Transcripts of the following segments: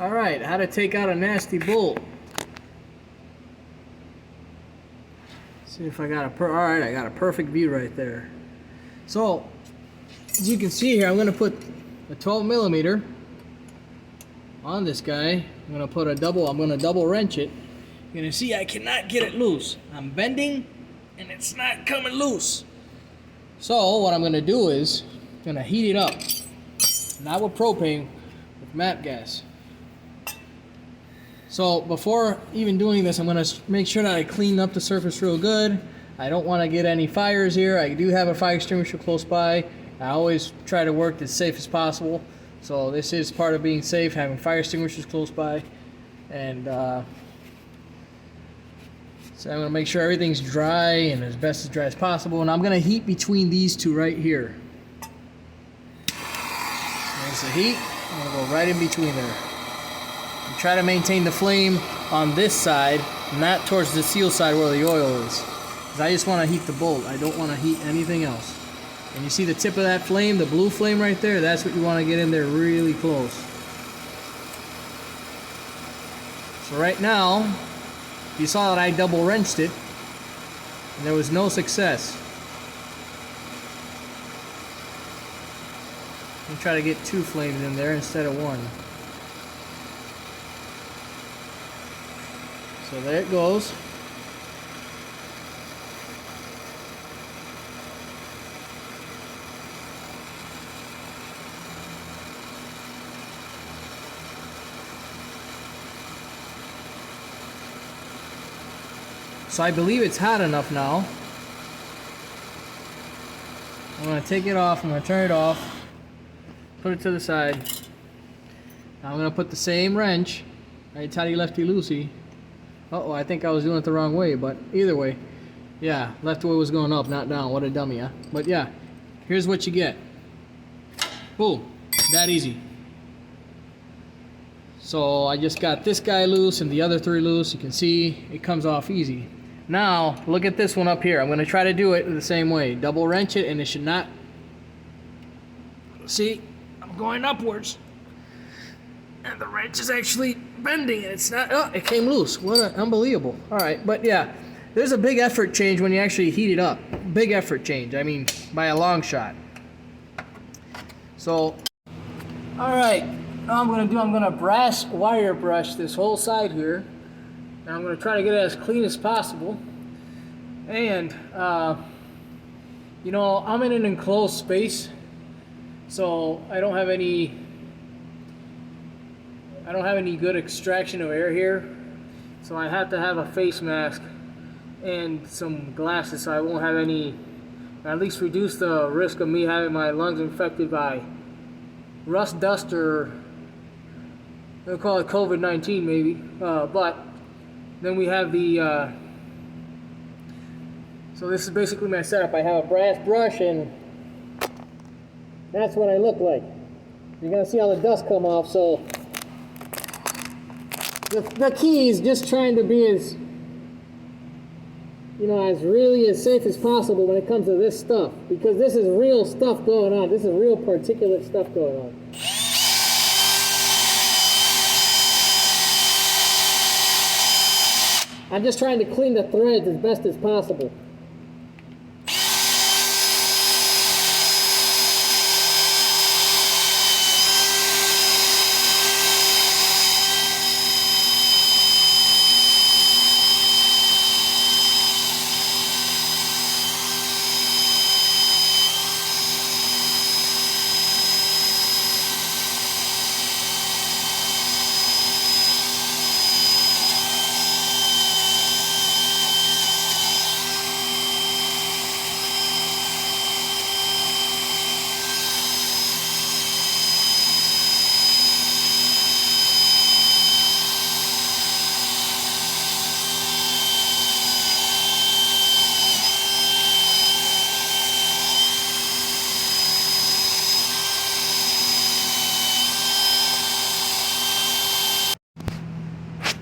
Alright, how to take out a nasty bolt. See if I got alright, I got a perfect view right there. So, as you can see here, I'm going to put a 12 millimeter on this guy. I'm going to double wrench it. You're going to see I cannot get it loose. I'm bending and it's not coming loose. So what I'm going to do is I'm going to heat it up. Not with propane, with MAP gas. So before even doing this, I'm going to make sure that I clean up the surface real good. I don't want to get any fires here. I do have a fire extinguisher close by. I always try to work as safe as possible. So this is part of being safe, having fire extinguishers close by. And so I'm going to make sure everything's dry and as best as dry as possible. And I'm going to heat between these two right here. There's the heat. I'm going to go right in between there. And try to maintain the flame on this side, not towards the seal side where the oil is. Because I just want to heat the bolt. I don't want to heat anything else. And you see the tip of that flame, the blue flame right there? That's what you want to get in there really close. So right now, you saw that I double wrenched it, and there was no success. I'm try to get 2 flames in there instead of 1. So there it goes. So I believe it's hot enough now. I'm going to take it off. I'm going to turn it off. Put it to the side. Now I'm going to put the same wrench. Right, tighty lefty loosey. Uh-oh, I think I was doing it the wrong way, but either way. Yeah, left way was going up, not down. What a dummy, huh? But yeah, here's what you get. Boom. That easy. So I just got this guy loose and the other 3 loose. You can see it comes off easy. Now, look at this one up here. I'm going to try to do it the same way. Double wrench it, and it should not... See, I'm going upwards. And the wrench is actually bending, and it's not... Oh, it came loose. Unbelievable. All right, but yeah, there's a big effort change when you actually heat it up. Big effort change. I mean, by a long shot. So, all right. Now I'm going to brass wire brush this whole side here. And I'm going to try to get it as clean as possible. And, you know, I'm in an enclosed space. So I don't have any good extraction of air here. So I have to have a face mask and some glasses so I won't have any, at least reduce the risk of me having my lungs infected by rust dust or they'll call it COVID-19 maybe, but then we have the, so this is basically my setup. I have a brass brush and that's what I look like. You're going to see how the dust come off, so the key is just trying to be as, you know, as safe as possible when it comes to this stuff, because this is real stuff going on. This is real particulate stuff going on. I'm just trying to clean the threads as best as possible.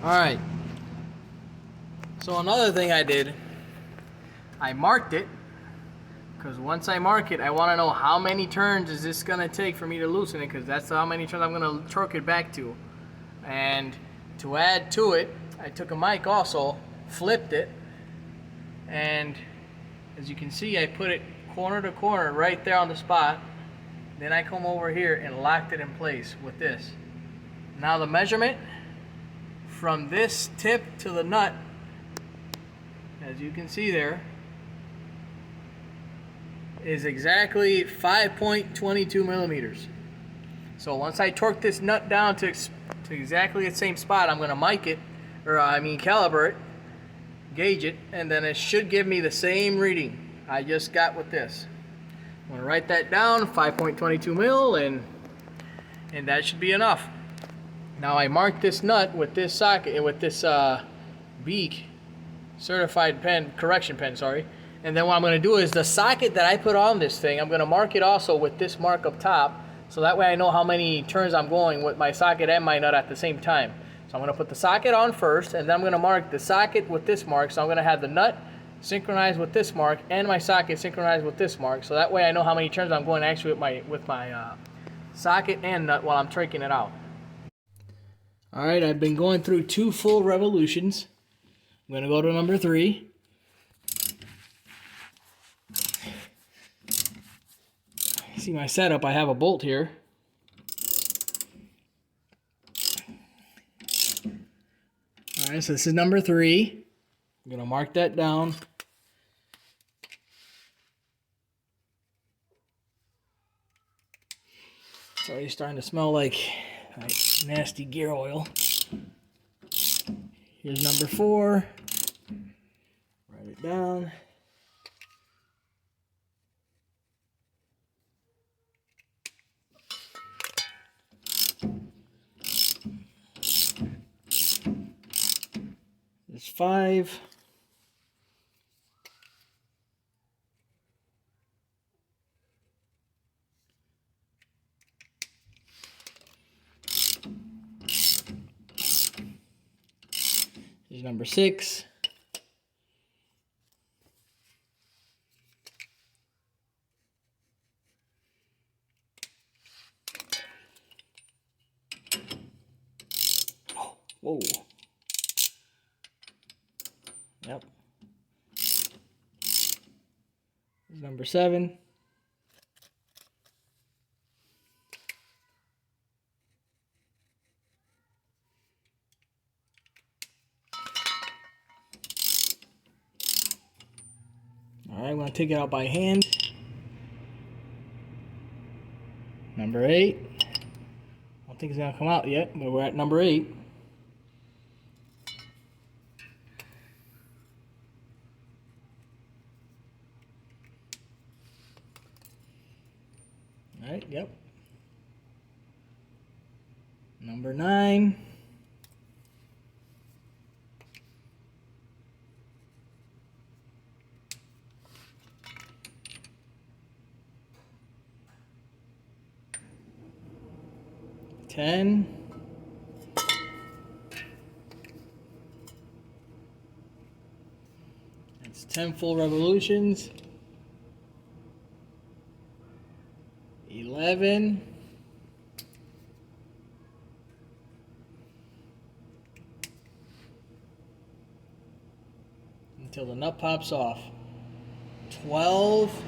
Alright, so another thing I did, I marked it, because once I mark it, I want to know how many turns is this going to take for me to loosen it, because that's how many turns I'm going to torque it back to. And to add to it, I took a mic also, flipped it, and as you can see, I put it corner to corner right there on the spot. Then I come over here and locked it in place with this. Now the measurement from this tip to the nut, as you can see there, is exactly 5.22 millimeters. So once I torque this nut down to exactly the same spot, I'm going to mic it, or calibrate it, gauge it, and then it should give me the same reading I just got with this. I'm going to write that down, 5.22 mil, and that should be enough. Now I marked this nut with this socket, with this beak, certified pen, correction pen, sorry. And then what I'm going to do is the socket that I put on this thing, I'm going to mark it also with this mark up top, so that way I know how many turns I'm going with my socket and my nut at the same time. So I'm going to put the socket on first, and then I'm going to mark the socket with this mark. So I'm going to have the nut synchronized with this mark and my socket synchronized with this mark. So that way I know how many turns I'm going actually with my socket and nut while I'm torquing it out. Alright, I've been going through 2 full revolutions. I'm going to go to number 3. See my setup, I have a bolt here. Alright, so this is number 3. I'm going to mark that down. It's already starting to smell like nasty gear oil. Here's number 4. Write it down. There's 5. Here's number 6. Oh, whoa. Yep. Here's number 7. Alright, I'm going to take it out by hand. Number 8. I don't think it's going to come out yet, but we're at number 8. Alright, yep. Number 9. Ten. That's 10 full revolutions. 11. Until the nut pops off. 12.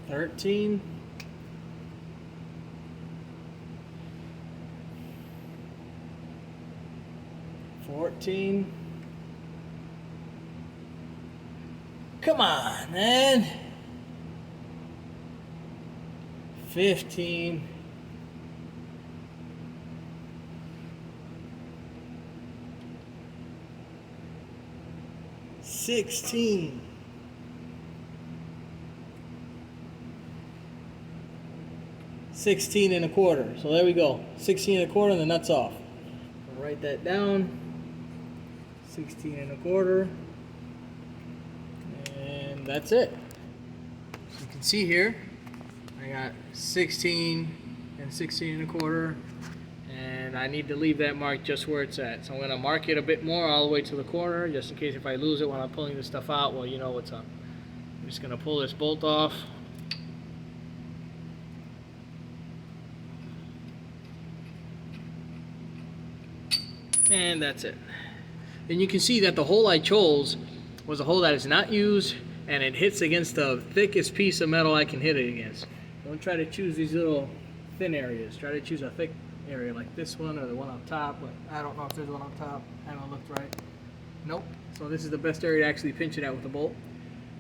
13. 14. Come on, man. 15. 16. 16 and a quarter. So there we go. 16 and a quarter and the nut's off. I'll write that down. 16 and a quarter. And that's it. So you can see here, I got 16 and 16 and a quarter. And I need to leave that mark just where it's at. So I'm going to mark it a bit more all the way to the corner, just in case if I lose it when I'm pulling this stuff out, well, you know what's up. I'm just going to pull this bolt off. And that's it. And you can see that the hole I chose was a hole that is not used, and it hits against the thickest piece of metal I can hit it against. Don't try to choose these little thin areas. Try to choose a thick area like this one or the one up top, but I don't know if there's one up top. I haven't looked right. Nope. So this is the best area to actually pinch it at with the bolt.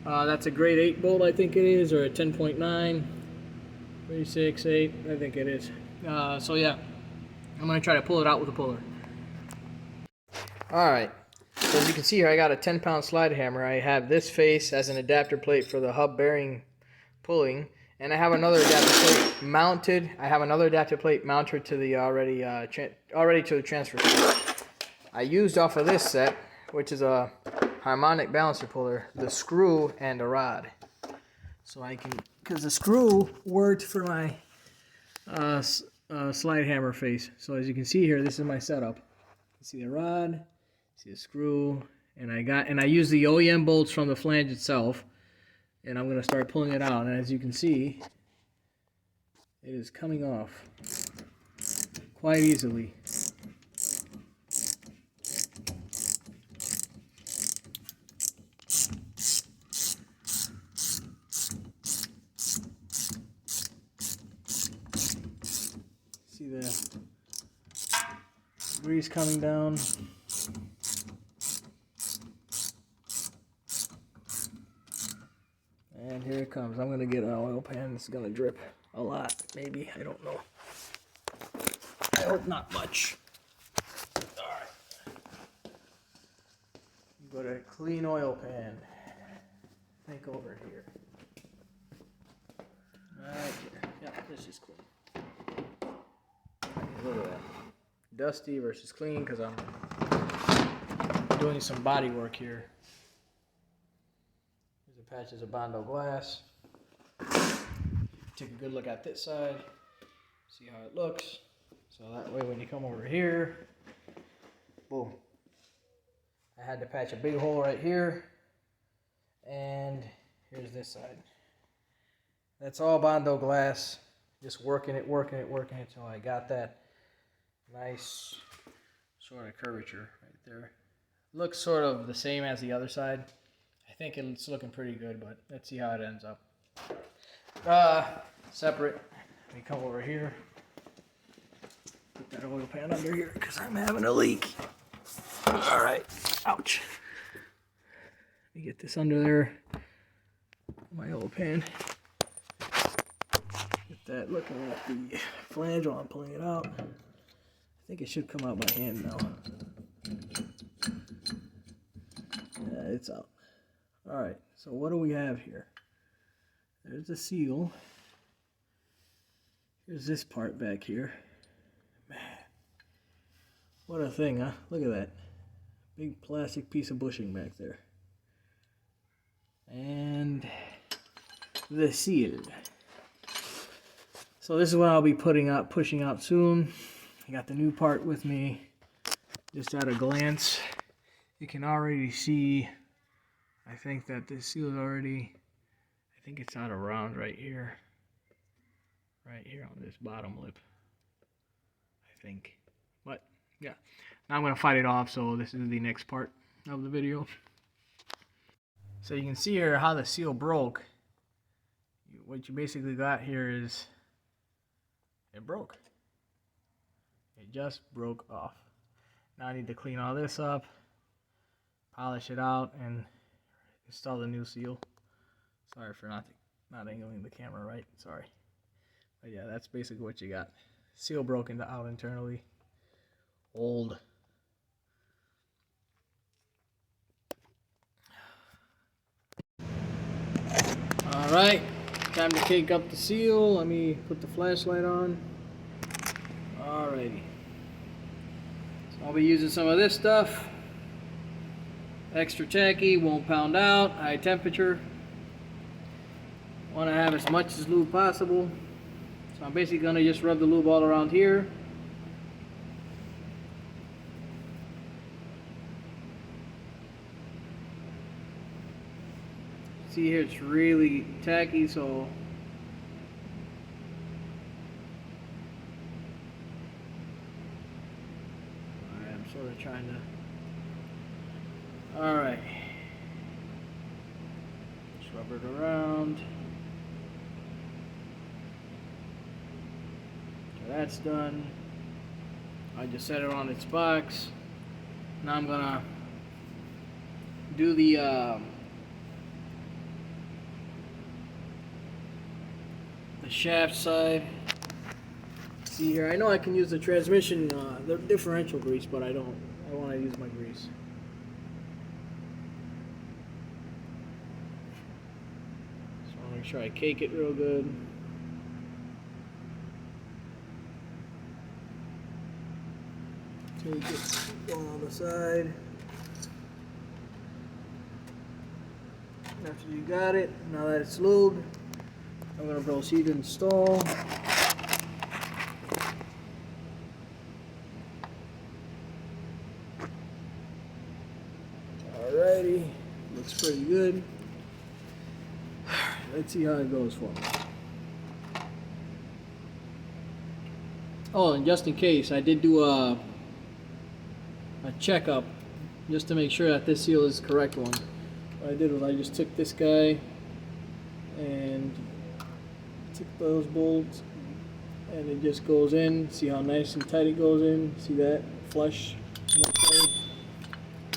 That's a grade 8 bolt, I think it is, or a 10.9, 36, 8, I think it is. So yeah, I'm going to try to pull it out with a puller. Alright, so as you can see here, I got a 10-pound slide hammer. I have this face as an adapter plate for the hub bearing pulling, and I have another adapter plate mounted. I have another adapter plate mounted to the already to the transfer case. I used off of this set, which is a harmonic balancer puller, the screw and a rod. So I can, because the screw worked for my slide hammer face. So as you can see here, this is my setup. You see the rod, see the screw, and I use the OEM bolts from the flange itself, and I'm going to start pulling it out. And as you can see, it is coming off quite easily. See the grease coming down. And here it comes. I'm going to get an oil pan. It's going to drip a lot, maybe. I don't know. I hope not much. Alright. Go to clean oil pan. Think over here. Right here. Yeah, this is clean. Look at that. Dusty versus clean, because I'm doing some body work here. There's the patches of Bondo glass. Take a good look at this side, see how it looks. So that way when you come over here, boom. I had to patch a big hole right here, and here's this side. That's all Bondo glass, just working it until I got that nice sort of curvature right there. Looks sort of the same as the other side. I think it's looking pretty good, but let's see how it ends up. Separate. Let me come over here. Put that oil pan under here because I'm having a leak. Alright. Ouch. Let me get this under there. My oil pan. Get that looking at the flange while I'm pulling it out. I think it should come out by hand now. Yeah, it's out. Alright, so what do we have here? There's the seal. Here's this part back here. Man, what a thing, huh? Look at that. Big plastic piece of bushing back there. And the seal. So this is what I'll be pushing out soon. I got the new part with me. Just at a glance, you can already see, I think that this seal is already, I think it's out around right here on this bottom lip, I think. But yeah, now I'm going to fight it off, so this is the next part of the video. So you can see here how the seal broke. What you basically got here is, it broke. It just broke off. Now I need to clean all this up, polish it out, and install the new seal. Sorry for not angling the camera right, sorry. But yeah, that's basically what you got. Seal broken out internally. Old. Alright, time to take up the seal. Let me put the flashlight on. Alrighty. So I'll be using some of this stuff. Extra tacky, won't pound out, high temperature. Want to have as much as lube possible. So I'm basically going to just rub the lube all around here. See here, it's really tacky, so I'm sort of trying to. All right, just rub it around. So that's done. I just set it on its box. Now I'm gonna do the shaft side. See here, I know I can use the transmission, the differential grease, but I don't. I want to use my grease. So I want to make sure I cake it real good. Take it, going on the side. After you got it, now that it's lubed, I'm going to proceed to install. Alrighty, looks pretty good. Let's see how it goes for me. Oh, and just in case, I did do a checkup just to make sure that this seal is the correct one. What I did was I just took this guy and took those bolts, and it just goes in. See how nice and tight it goes in? See that? Flush.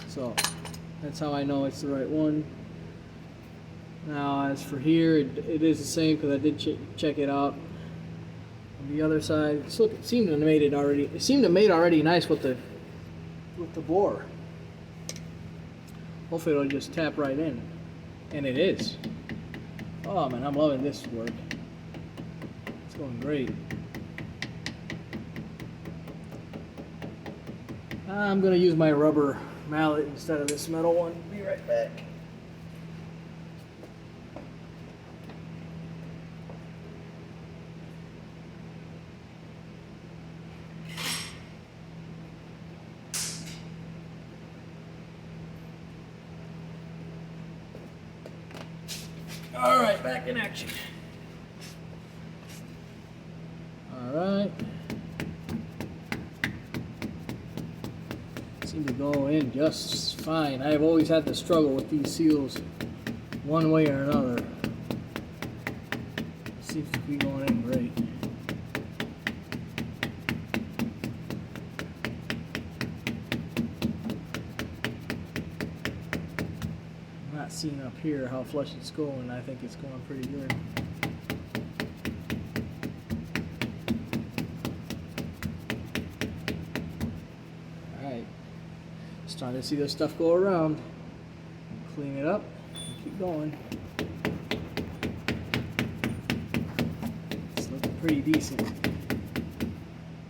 So that's how I know it's the right one. Now as for here, it is the same because I did check it out. On the other side, look, it seemed to have made it already. It seemed to have made already nice with the bore. Hopefully it'll just tap right in, and it is. Oh man, I'm loving this work. It's going great. I'm gonna use my rubber mallet instead of this metal one. Be right back. All right, back in action. All right. Seem to go in just fine. I've always had to struggle with these seals one way or another. It seems to be going in great. I'm not seeing up here how flush it's going. I think it's going pretty good. Trying to see this stuff go around. Clean it up and keep going. It's looking pretty decent.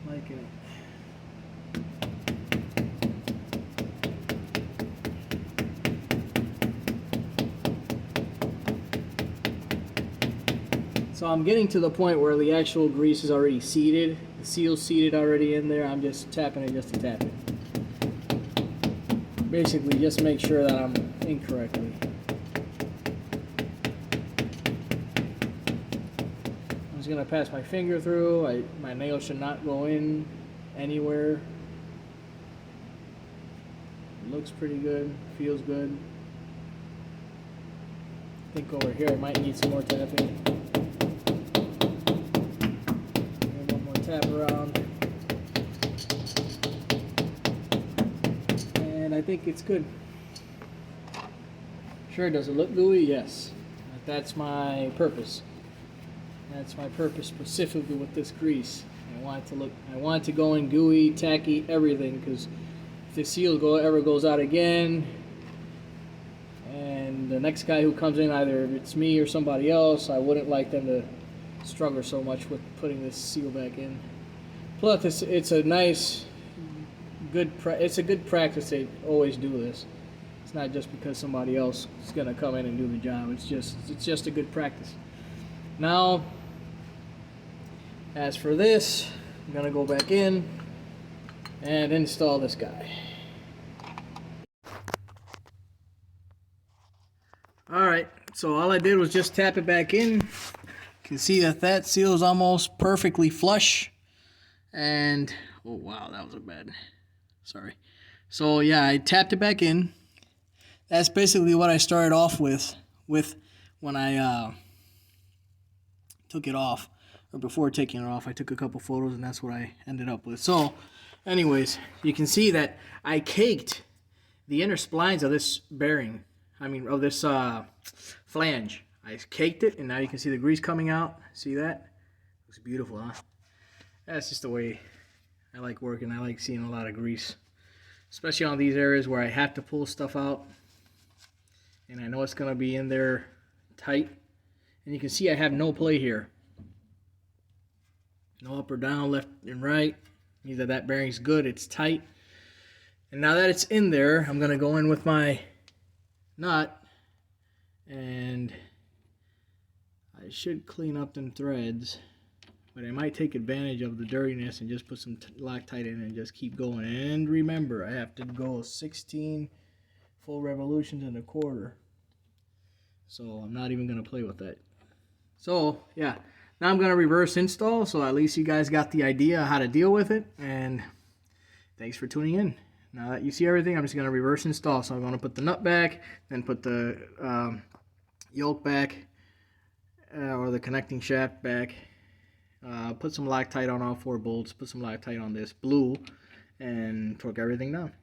Liking it. So I'm getting to the point where the actual grease is already seated. The seal's seated already in there. I'm just tapping it just to tap it. Basically, just make sure that I'm in correctly. I'm just gonna pass my finger through. My nail should not go in anywhere. It looks pretty good, feels good. I think over here I might need some more tapping. One more tap around. I think it's good. Sure, does it look gooey? Yes. That's my purpose. That's my purpose specifically with this grease. I want it to go in gooey, tacky, everything, because if the seal ever goes out again, and the next guy who comes in, either it's me or somebody else, I wouldn't like them to struggle so much with putting this seal back in. Plus, it's a nice, it's a good practice to always do this. It's not just because somebody else is gonna come in and do the job. It's just a good practice. Now, as for this, I'm gonna go back in and install this guy. All right, So all I did was just tap it back in. You can see that that seal is almost perfectly flush. And, oh wow, that was a bad, sorry. So yeah, I tapped it back in. That's basically what I started off with when I took it off. Or before taking it off, I took a couple photos and that's what I ended up with. So, anyways, you can see that I caked the inner splines of this bearing. I mean, of this flange. I caked it, and now you can see the grease coming out. See that? Looks beautiful, huh? That's just the way I like working. I like seeing a lot of grease, especially on these areas where I have to pull stuff out, and I know it's gonna be in there tight. And you can see I have no play here. No up or down, left and right. Means that that bearing's good. It's tight. And now that it's in there, I'm gonna go in with my nut, and I should clean up them threads, but I might take advantage of the dirtiness and just put some Loctite in and just keep going. And remember, I have to go 16 full revolutions and a quarter, so I'm not even gonna play with that. So yeah, now I'm gonna reverse install, so at least you guys got the idea how to deal with it. And thanks for tuning in. Now that you see everything, I'm just going to reverse install. So I'm going to put the nut back, then put the yoke back, or the connecting shaft back. Put some Loctite on all 4 bolts, put some Loctite on this blue, and torque everything down.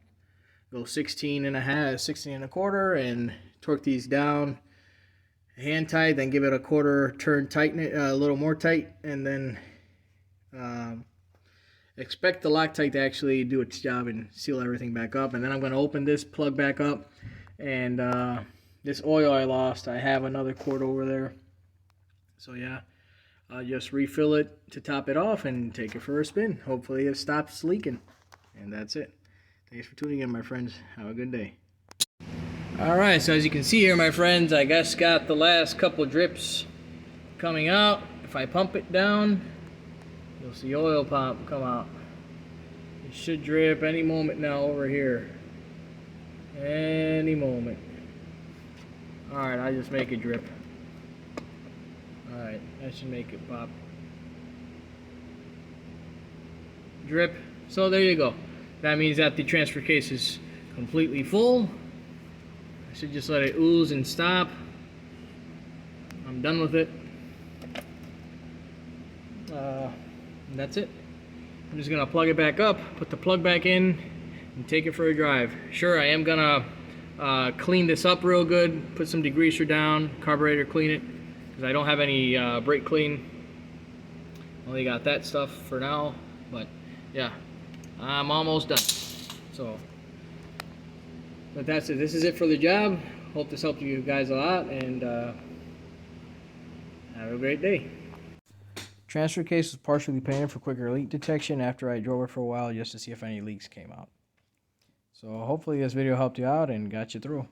Go 16 and a half, 16 and a quarter, and torque these down hand tight, then give it a quarter turn, tighten it a little more tight, and then expect the Loctite to actually do its job and seal everything back up. And then I'm going to open this plug back up, and this oil I lost, I have another quart over there. So yeah, I'll just refill it to top it off and take it for a spin. Hopefully it stops leaking. And that's it. Thanks for tuning in, my friends. Have a good day. Alright, so as you can see here, my friends, I just got the last couple drips coming out. If I pump it down, you'll see oil pump come out. It should drip any moment now over here. Any moment. Alright, I just make it drip. Alright, that should make it pop. Drip. So there you go. That means that the transfer case is completely full. I should just let it ooze and stop. I'm done with it. And that's it. I'm just gonna plug it back up, put the plug back in, and take it for a drive. Sure, I am gonna clean this up real good, put some degreaser down, carburetor clean it, because I don't have any brake clean. Only got that stuff for now, but yeah, I'm almost done. So, but that's it. This is it for the job. Hope this helped you guys a lot, and have a great day. Transfer case was partially painted for quicker leak detection after I drove it for a while just to see if any leaks came out. So hopefully this video helped you out and got you through.